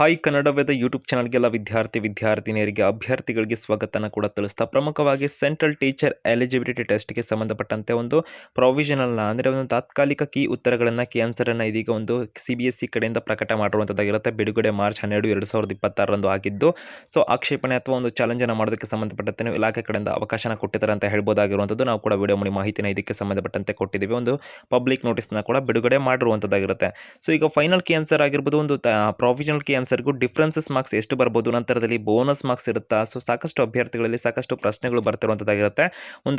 Hi Kannada Veda YouTube ಚಾನಲ್ಗೆಲ್ಲ ವಿದ್ಯಾರ್ಥಿನಿಯರಿಗೆ ಅಭ್ಯರ್ಥಿಗಳಿಗೆ ಸ್ವಾಗತನ ಕೂಡ ತಿಳಿಸ್ತಾ ಪ್ರಮುಖವಾಗಿ ಸೆಂಟ್ರಲ್ ಟೀಚರ್ ಎಲಿಜಿಬಿಲಿಟಿ ಟೆಸ್ಟ್ಗೆ ಸಂಬಂಧಪಟ್ಟಂತೆ ಒಂದು ಪ್ರೊವಿಷನಲ್ನ ಅಂದರೆ ಒಂದು ತಾತ್ಕಾಲಿಕ ಕೀ ಉತ್ತರಗಳನ್ನು ಕೀ ಆನ್ಸರನ್ನು ಇದೀಗ ಒಂದು CBSE ಕಡೆಯಿಂದ ಪ್ರಕಟ ಮಾಡಿರುವಂಥದ್ದಾಗಿರುತ್ತೆ. ಬಿಡುಗಡೆ ಮಾರ್ಚ್ 12, 2026 ಆಗಿದ್ದು ಸೊ ಆಕ್ಷೇಪಣೆ ಅಥವಾ ಒಂದು ಚಾಲೆಂಜನ್ನು ಮಾಡೋದಕ್ಕೆ ಸಂಬಂಧಪಟ್ಟಂತೆ ಇಲಾಖೆ ಕಡೆಯಿಂದ ಅವಕಾಶನ ಕೊಟ್ಟಿದ್ದಾರೆ ಅಂತ ಹೇಳ್ಬೋದಾಗಿರುವಂಥದ್ದು. ನಾವು ಕೂಡ ವಿಡಿಯೋ ಮಾಡಿ ಮಾಹಿತಿನ ಇದಕ್ಕೆ ಸಂಬಂಧಪಟ್ಟಂತೆ ಕೊಟ್ಟಿದ್ದೀವಿ. ಒಂದು ಪಬ್ಲಿಕ್ ನೋಟಿಸ್ನ ಕೂಡ ಬಿಡುಗಡೆ ಮಾಡಿರುವಂಥದ್ದಾಗಿರುತ್ತೆ. ಸೊ ಈಗ ಫೈನಲ್ ಕೀ ಆನ್ಸರ್ ಆಗಿರ್ಬೋದು, ಒಂದು ಪ್ರೊವಿಷನಲ್ ಕೀ ಆನ್ಸರ್ಗೂ ಡಿಫ್ರೆನ್ಸಸ್ ಮಾರ್ಕ್ಸ್ ಎಷ್ಟು ಬರ್ಬೋದು, ನಂತರದಲ್ಲಿ ಬೋನಸ್ ಮಾರ್ಕ್ಸ್ ಇರುತ್ತಾ. ಸೊ ಸಾಕಷ್ಟು ಅಭ್ಯರ್ಥಿಗಳಲ್ಲಿ ಸಾಕಷ್ಟು ಪ್ರಶ್ನೆಗಳು ಬರ್ತಿರುವಂಥದ್ದಾಗಿರುತ್ತೆ.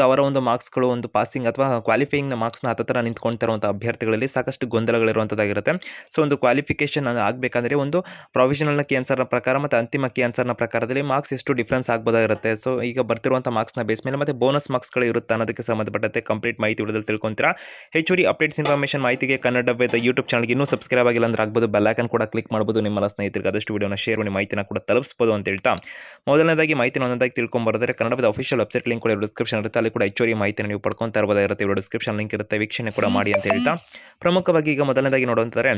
ಅವರ ಒಂದು ಮಾರ್ಕ್ಸ್ಗಳು ಒಂದು ಪಾಸಿಂಗ್ ಅಥವಾ ಕ್ವಾಲಿಫೈಯಿಂಗ್ ಮಾರ್ಕ್ಸ್ನ ಹತ್ತಿರ ನಿಂತ್ಕೊಳ್ತಿರುವಂಥ ಅಭ್ಯರ್ಥಿಗಳಲ್ಲಿ ಸಾಕಷ್ಟು ಗೊಂದಲಗಳಿರುವಂಥದ್ದಾಗಿರುತ್ತೆ. ಸೊ ಒಂದು ಕ್ವಾಲಿಫಿಕೇಷನ್ ಆಗಬೇಕಂದ್ರೆ ಒಂದು ಪ್ರೊವಿಷನಲ್ನ ಕೀ ಆನ್ಸರ್ನ ಪ್ರಕಾರ ಮತ್ತು ಅಂತಿಮ ಕೀ ಆನ್ಸರ್ನ ಪ್ರಕಾರದಲ್ಲಿ ಮಾರ್ಕ್ಸ್ ಎಷ್ಟು ಡಿಫ್ರೆನ್ಸ್ ಆಗ್ಬೋದಾಗಿರುತ್ತೆ. ಸೊ ಈಗ ಬರ್ತಿರುವಂಥ ಮಾರ್ಕ್ಸ್ನ ಬೇಸ್ ಮೇಲೆ ಮತ್ತು ಬೋನಸ್ ಮಾರ್ಕ್ಸ್ಗಳು ಇರುತ್ತೆ ಅನ್ನೋದಕ್ಕೆ ಸಂಬಂಧಪಟ್ಟಂತೆ ಕಂಪ್ಲೀಟ್ ಮಾಹಿತಿ ವಿಡಿಯೋದಲ್ಲಿ ತಿಳ್ಕೊಂತೀರಾ. ಹೆಚ್ಚುವರಿ ಅಪ್ಡೇಟ್ಸ್ ಇನ್ಫಾರ್ಮೇಷನ್ ಮಾಹಿತಿಗೆ ಕನ್ನಡವೇದ ಯೂಟ್ಯೂಬ್ ಚಾನಲ್ಗೆ ಇನ್ನೂ ಸಬ್ಸ್ಕ್ರೈಬ್ ಆಗಿಲ್ಲ ಅಂದ್ರೆ ಆಗ್ಬೋದು, ಬೆಲ್ ಐಕಾನ್ ಕೂಡ ಕ್ಲಿಕ್ ಮಾಡ್ಬೋದು. ನಿಮ್ಮ ಸ್ನೇಹಿತರಿಗೆ ಆದಷ್ಟು ವಿಡಿಯೋನ ಶೇರ್ ಮಾಡಿ ಮಾಹಿತಿನ ಕೂಡ ತಲುಪಿಸಬಹುದು ಅಂತ ಹೇಳ್ತಾ ಮೊದಲನೇದಾಗಿ ಮಾಹಿತಿನ ಒಂದೊಂದಾಗಿ ತಿಳ್ಕೊಂಬರ್ತಾರೆ. ಕನ್ನಡದ ಅಫಿಷಿಯಲ್ ವೆಬ್ಸೈಟ್ ಲಿಂಕ್ ಕೂಡ ಡಿಸ್ಕ್ರಿಪ್ಷನ್ ಇರುತ್ತೆ, ಅಲ್ಲಿ ಕೂಡ ಹೆಚ್ಚುವರಿ ಮಾಹಿತಿನ ನೀವು ಪಡ್ಕೊತಾ ಇರಬಹುದಾಗಿರುತ್ತೆ. ವಿಡಿಯೋ ಡಿಸ್ಕ್ರಿಪ್ಷನ್ ಲಿಂಕ್ ಇರುತ್ತೆ, ವೀಕ್ಷಣೆ ಕೂಡ ಮಾಡಿ ಅಂತ ಹೇಳ್ತಾ ಪ್ರಮುಖವಾಗಿ ಈಗ ಮೊದಲನೇದಾಗಿ ನೋಡುವಂತಾರೆ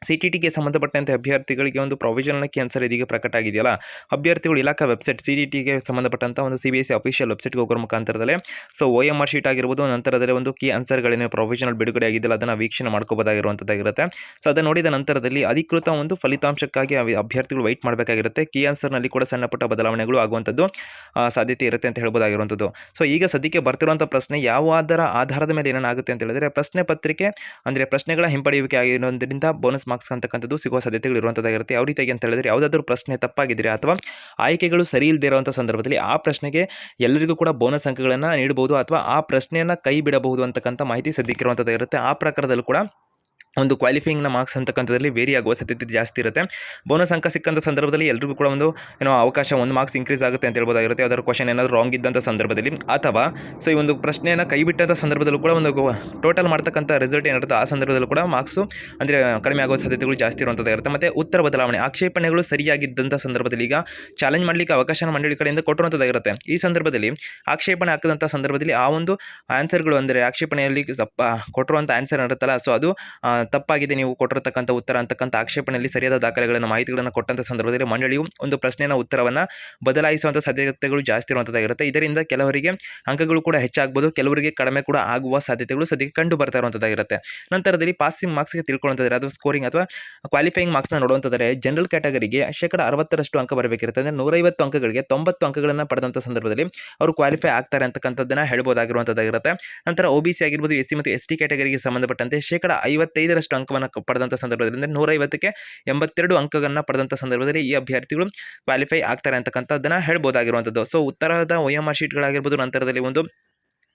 CTTಗೆ ಸಂಬಂಧಪಟ್ಟಂತೆ ಅಭ್ಯರ್ಥಿಗಳಿಗೆ ಒಂದು ಪ್ರೊವಿಷನಲ್ ಕೀ ಆನ್ಸರ್ ಇದೀಗ ಪ್ರಕಟ ಆಗಿದೆಯಲ್ಲ, ಅಭ್ಯರ್ಥಿಗಳು ಇಲಾಖಾ ವೆಬ್ಸೈಟ್ CTTಗೆ ಸಂಬಂಧಪಟ್ಟಂಥ ಒಂದು CBSE ಅಫಿಷಿಯಲ್ ವೆಬ್ಸೈಟ್ಗೆ ಹೋಗೋರ ಮುಖಾಂತರದಲ್ಲಿ ಸೊ OMR ಶೀಟ್ ಆಗಿರ್ಬೋದು, ನಂತರದಲ್ಲಿ ಒಂದು ಕೀ ಆನ್ಸರ್ಗಳೇನು ಪ್ರೊವಿಷನಲ್ ಬಿಡುಗಡೆ ಆಗಿದೆಯಲ್ಲ ಅದನ್ನು ವೀಕ್ಷಣೆ ಮಾಡ್ಕೋಬೋದಾಗಿರುವಂಥದ್ದಾಗಿರುತ್ತೆ. ಸೊ ಅದನ್ನು ನೋಡಿದ ನಂತರದಲ್ಲಿ ಅಧಿಕೃತ ಒಂದು ಫಲಿತಾಂಶಕ್ಕಾಗಿ ಅಭ್ಯರ್ಥಿಗಳು ವೆಯ್ಟ್ ಮಾಡಬೇಕಾಗಿರುತ್ತೆ. ಕೀ ಆನ್ಸರ್ನಲ್ಲಿ ಕೂಡ ಸಣ್ಣ ಪುಟ್ಟ ಬದಲಾವಣೆಗಳು ಆಗುವಂಥದ್ದು ಸಾಧ್ಯತೆ ಇರುತ್ತೆ ಅಂತ ಹೇಳ್ಬೋದಾಗಿರುವಂಥದ್ದು. ಸೊ ಈಗ ಸದ್ಯಕ್ಕೆ ಬರ್ತಿರುವಂಥ ಪ್ರಶ್ನೆ ಯಾವುದರ ಆಧಾರದ ಮೇಲೆ ಏನಾಗುತ್ತೆ ಅಂತ ಹೇಳಿದ್ರೆ, ಪ್ರಶ್ನೆ ಪತ್ರಿಕೆ ಅಂದರೆ ಪ್ರಶ್ನೆಗಳ ಹಿಂಪಡೆಯುವಿಕೆ ಆಗಿರೋದ್ರಿಂದ ಬೋನಸ್ ಮಾರ್ಕ್ಸ್ ಅಂತಕ್ಕಂಥದ್ದು ಸಿಗುವ ಸಾಧ್ಯತೆಗಳು ಇರುವಂಥದ್ದಾಗಿರುತ್ತೆ. ಯಾವ ರೀತಿಯಾಗಿ ಅಂತ ಹೇಳಿದ್ರೆ, ಯಾವುದಾದ್ರೂ ಪ್ರಶ್ನೆ ತಪ್ಪಾಗಿದ್ರೆ ಅಥವಾ ಆಯ್ಕೆಗಳು ಸರಿ ಇಲ್ಲದೆ ಇರುವಂಥ ಸಂದರ್ಭದಲ್ಲಿ ಆ ಪ್ರಶ್ನೆಗೆ ಎಲ್ಲರಿಗೂ ಕೂಡ ಬೋನಸ್ ಅಂಕಗಳನ್ನು ನೀಡಬಹುದು ಅಥವಾ ಆ ಪ್ರಶ್ನೆಯನ್ನು ಕೈ ಬಿಡಬಹುದು ಅಂತಕ್ಕಂಥ ಮಾಹಿತಿ ಸದ್ಯಕ್ಕಿರುವಂಥದ್ದಾಗಿರುತ್ತೆ. ಆ ಪ್ರಕಾರದಲ್ಲೂ ಕೂಡ ಒಂದು ಕ್ವಾಲಿಫೈಯಿಂಗ್ನ ಮಾರ್ಕ್ಸ್ ಅಂತಕ್ಕಂಥದ್ರಲ್ಲಿ ವೇರಿ ಆಗುವ ಸಾಧ್ಯತೆ ಜಾಸ್ತಿ ಇರುತ್ತೆ. ಬೋನಸ್ ಅಂಕ ಸಿಕ್ಕಂಥ ಸಂದರ್ಭದಲ್ಲಿ ಎಲ್ಲರಿಗೂ ಕೂಡ ಒಂದು ಅವಕಾಶ, ಒಂದು ಮಾರ್ಕ್ಸ್ ಇನ್ಕ್ರೀಸ್ ಆಗುತ್ತೆ ಅಂತ ಹೇಳ್ಬೋದಾಗಿರುತ್ತೆ. ಯಾವ್ದಾದ್ರು ಕ್ವಶನ್ ಏನಾದರೂ ರಾಂಗ್ ಇದ್ದಂಥ ಸಂದರ್ಭದಲ್ಲಿ ಅಥವಾ ಸೊ ಈ ಒಂದು ಪ್ರಶ್ನೆಯನ್ನು ಕೈ ಬಿಟ್ಟಂಥ ಸಂದರ್ಭದಲ್ಲೂ ಕೂಡ ಒಂದು ಟೋಟಲ್ ಮಾಡ್ತಕ್ಕಂಥ ರಿಸಲ್ಟ್ ಏನಿರುತ್ತೆ ಆ ಸಂದರ್ಭದಲ್ಲೂ ಕೂಡ ಮಾರ್ಕ್ಸು ಅಂದರೆ ಕಡಿಮೆ ಆಗುವ ಸಾಧ್ಯತೆಗಳು ಜಾಸ್ತಿ ಇರುವಂಥದ್ದಾಗಿರುತ್ತೆ. ಮತ್ತು ಉತ್ತರ ಬದಲಾವಣೆ ಆಕ್ಷೇಪಣೆಗಳು ಸರಿಯಾಗಿದ್ದಂಥ ಸಂದರ್ಭದಲ್ಲಿ ಈಗ ಚಾಲೆಂಜ್ ಮಾಡಲಿಕ್ಕೆ ಅವಕಾಶನ ಮಂಡಳಿ ಕಡೆಯಿಂದ ಕೊಟ್ಟಿರುವಂಥದ್ದಾಗಿರುತ್ತೆ. ಈ ಸಂದರ್ಭದಲ್ಲಿ ಆಕ್ಷೇಪಣೆ ಹಾಕಿದಂಥ ಸಂದರ್ಭದಲ್ಲಿ ಆ ಒಂದು ಆನ್ಸರ್ಗಳು ಅಂದರೆ ಆಕ್ಷೇಪಣೆಯಲ್ಲಿ ಕೊಟ್ಟಿರುವಂಥ ಆನ್ಸರ್ ಇರುತ್ತಲ್ಲ, ಸೊ ಅದು ತಪ್ಪಾಗಿದೆ ನೀವು ಕೊಟ್ಟಿರತಕ್ಕಂಥ ಉತ್ತರ ಅಂತಕ್ಕಂಥ ಆಕ್ಷೇಪಣೆಯಲ್ಲಿ ಸರಿಯಾದ ದಾಖಲೆಗಳನ್ನು ಮಾಹಿತಿಗಳನ್ನು ಕೊಟ್ಟಂಥ ಸಂದರ್ಭದಲ್ಲಿ ಮಂಡಳಿಯು ಒಂದು ಪ್ರಶ್ನೆಯ ಉತ್ತರವನ್ನು ಬದಲಾಯಿಸುವಂಥ ಸಾಧ್ಯತೆಗಳು ಜಾಸ್ತಿ ಇರುವಂಥದ್ದಾಗಿರುತ್ತೆ. ಇದರಿಂದ ಕೆಲವರಿಗೆ ಅಂಕಗಳು ಕೂಡ ಹೆಚ್ಚಾಗ್ಬೋದು, ಕೆಲವರಿಗೆ ಕಡಿಮೆ ಕೂಡ ಆಗುವ ಸಾಧ್ಯತೆಗಳು ಸದ್ಯಕ್ಕೆ ಕಂಡು ಬರ್ತಾ ಇರುವಂಥದ್ದಾಗಿರುತ್ತೆ. ನಂತರದಲ್ಲಿ ಪಾಸಿಂಗ್ ಮಾರ್ಕ್ಸ್ಗೆ ತಿಳ್ಕೊಳ್ಳುವಂಥದ್ದು ಅಥವಾ ಸ್ಕೋರಿಂಗ್ ಅಥವಾ ಕ್ವಾಲಿಫೈಯಿಂಗ್ ಮಾರ್ಕ್ಸ್ನ ನೋಡುವಂಥದ್ದರೆ ಜನರಲ್ ಕ್ಯಾಟಗರಿಗೆ 60% ಅಂಕ ಬರಬೇಕಿರುತ್ತೆ. ಅಂದರೆ 150 ಅಂಕಗಳಿಗೆ 90 ಅಂಕಗಳನ್ನು ಪಡೆದಂಥ ಸಂದರ್ಭದಲ್ಲಿ ಅವರು ಕ್ವಾಲಿಫೈ ಆಗ್ತಾರೆ ಅಂತಕ್ಕಂಥದ್ದನ್ನು ಹೇಳ್ಬೋದಾಗಿರುವಂಥದ್ದಾಗಿರುತ್ತೆ. ನಂತರ OBC ಆಗಿರ್ಬೋದು, SC ಮತ್ತು ST ಕ್ಯಾಟಗರಿಗೆ ಸಂಬಂಧಪಟ್ಟಂತೆ 55% ಅಂಕವನ್ನು ಪಡೆದಂಥ ಸಂದರ್ಭದಲ್ಲಿ ಅಂದರೆ 150ಕ್ಕೆ 82 ಅಂಕಗಳನ್ನು ಪಡೆದಂಥ ಸಂದರ್ಭದಲ್ಲಿ ಈ ಅಭ್ಯರ್ಥಿಗಳು ಕ್ವಾಲಿಫೈ ಆಗ್ತಾರೆ ಅಂತಕ್ಕಂಥದ್ದನ್ನು ಹೇಳ್ಬೋದಾಗಿರುವಂಥದ್ದು. ಸೊ ಉತ್ತರದ OMR ಶೀಟ್ಗಳಾಗಿರ್ಬೋದು, ನಂತರದಲ್ಲಿ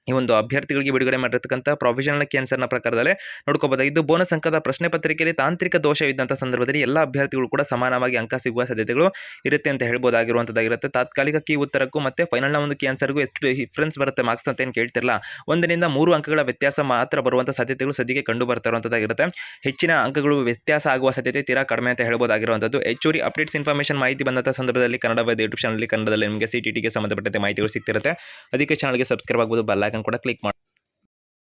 ಈ ಒಂದು ಅಭ್ಯರ್ಥಿಗಳಿಗೆ ಬಿಡುಗಡೆ ಮಾಡಿರ್ತಕ್ಕಂಥ ಪ್ರೊವಿಷನಲ್ ಕೀ ಆನ್ಸರ್ನ ಪ್ರಕಾರದಲ್ಲೇ ನೋಡ್ಕೋಬೋದಾಗಿದ್ದು, ಬೋನಸ್ ಅಂಕದ ಪ್ರಶ್ನೆ ಪತ್ರಿಕೆಯಲ್ಲಿ ತಾಂತ್ರಿಕ ದೋಷವಿದ್ದಂಥ ಸಂದರ್ಭದಲ್ಲಿ ಎಲ್ಲ ಅಭ್ಯರ್ಥಿಗಳು ಕೂಡ ಸಮಾನವಾಗಿ ಅಂಕ ಸಿಗುವ ಸಾಧ್ಯತೆಗಳು ಇರುತ್ತೆ ಅಂತ ಹೇಳ್ಬೋದಾಗಿರುವಂಥದ್ದಾಗಿರುತ್ತೆ. ತಾತ್ಕಾಲಿಕ ಕೀ ಉತ್ತರಕ್ಕೂ ಮತ್ತು ಫೈನಲ್ನ ಒಂದು ಕೀ ಆನ್ಸರ್ಗೂ ಎಷ್ಟು ಡಿಫ್ರೆನ್ಸ್ ಬರುತ್ತೆ ಮಾರ್ಕ್ಸ್ ಅಂತ ಏನು ಕೇಳ್ತಿರಲ್ಲ, 1ರಿಂದ 3 ಅಂಕಗಳ ವ್ಯತ್ಯಾಸ ಮಾತ್ರ ಬರುವಂಥ ಸಾಧ್ಯತೆಗಳು ಸದ್ಯಕ್ಕೆ ಕಂಡು ಬರ್ತಾ ಇರುವಂಥದ್ದಾಗಿರುತ್ತೆ. ಹೆಚ್ಚಿನ ಅಂಕಗಳು ವ್ಯತ್ಯಾಸ ಆಗುವ ಸಾಧ್ಯತೆ ತೀರಾ ಕಡಿಮೆ ಅಂತ ಹೇಳ್ಬೋದಾಗಿರುವಂಥದ್ದು. ಹೆಚ್ಚುವರಿ ಅಪ್ಡೇಟ್ಸ್ ಇನ್ಫಾರ್ಮೇಷನ್ ಮಾಹಿತಿ ಬಂದಂಥ ಸಂದರ್ಭದಲ್ಲಿ ಕನ್ನಡವೇದ ಯೂಟ್ಯೂಬ್ ಚಾನಲ್ ಕನ್ನಡದಲ್ಲಿ ನಿಮಗೆ CTTಗೆ ಸಂಬಂಧಪಟ್ಟಂತೆ ಮಾಹಿತಿಗಳು ಸಿಗ್ತಿರುತ್ತೆ. ಅದಕ್ಕೆ ಚಾನಲ್ಗೆ ಸಬ್ಸ್ಕ್ರೈಬ್ ಆಗ್ಬೋದು, ಬೆಲ್ ಐಕಾನ್ ಕೂಡ ಕ್ಲಿಕ್ ಮಾಡಿ.